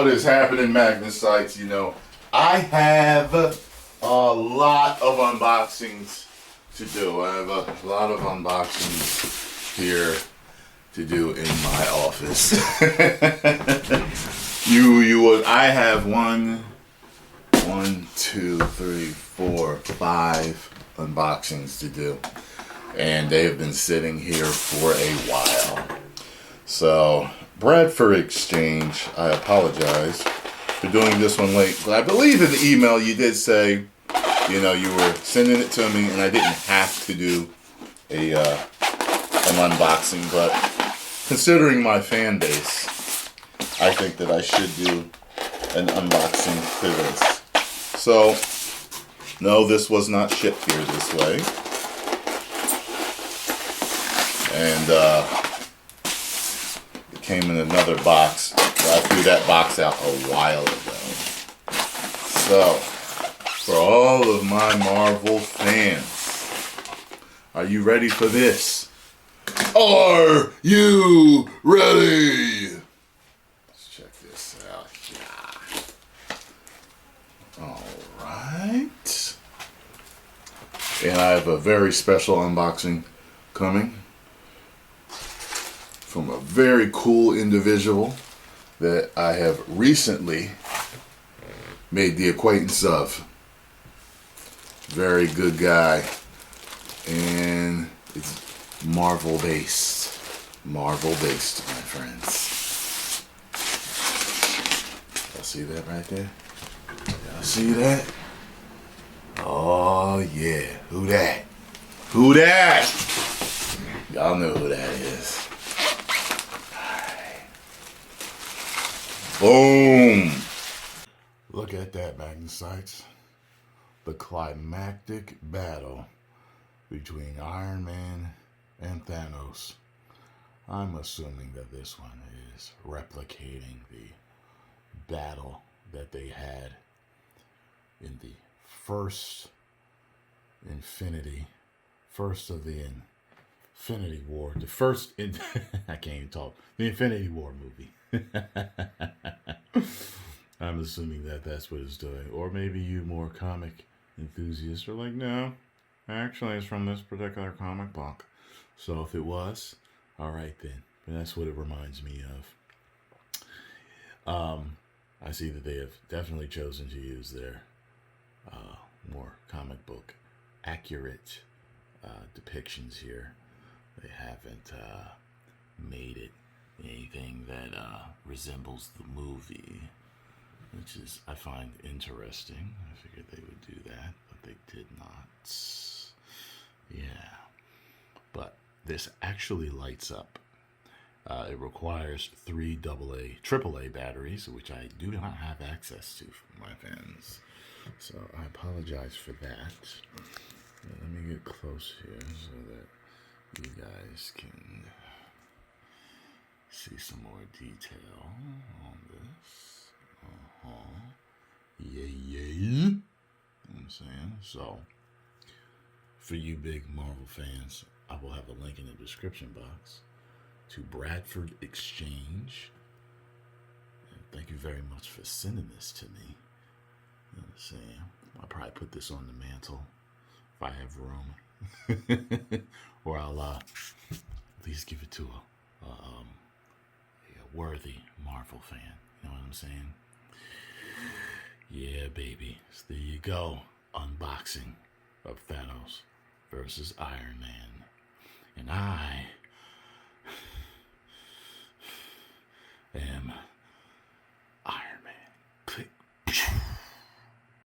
is happening, Magnus sites? You know, I have a lot of unboxings to do. I have a lot of unboxings here to do in my office. I have 5 unboxings to do, and they have been sitting here for a while. So, Bradford Exchange, I apologize for doing this one late, but I believe in the email you did say, you know, you were sending it to me, and I didn't have to do an unboxing, but considering my fan base, I think that I should do an unboxing for this. So, no, this was not shipped here this way. And it came in another box. I threw that box out a while ago. So, for all of my Marvel fans, are you ready for this? Are you ready? Let's check this out. Yeah. Alright. And I have a very special unboxing coming from a very cool individual that I have recently made the acquaintance of. Very good guy. And it's Marvel based. Marvel based, my friends. Y'all see that right there? Y'all see that? Oh yeah. Who that? Who that? Y'all know who that is. Boom! Look at that, Magnus sites. The climactic battle between Iron Man and Thanos. I'm assuming that this one is replicating the battle that they had in the first of the Infinity War. I can't even talk. The Infinity War movie. I'm assuming that that's what it's doing. Or maybe you more comic enthusiasts are like, no, actually it's from this particular comic book. So if it was, alright then. But that's what it reminds me of. I see that they have definitely chosen to use their more comic book accurate depictions here. They haven't made it anything that resembles the movie, which is, I find, interesting. I figured they would do that, but they did not. Yeah. But this actually lights up. It requires 3 AAA batteries, which I do not have access to from my fans. So I apologize for that. Let me get close here so that you guys can see some more detail on this. Yeah. You know what I'm saying? So, for you big Marvel fans, I will have a link in the description box to Bradford Exchange. And thank you very much for sending this to me. You know what I'm saying? I'll probably put this on the mantle if I have room. Or I'll at least give it to a worthy Marvel fan. You know what I'm saying? Yeah, baby. So there you go. Unboxing of Thanos versus Iron Man. And I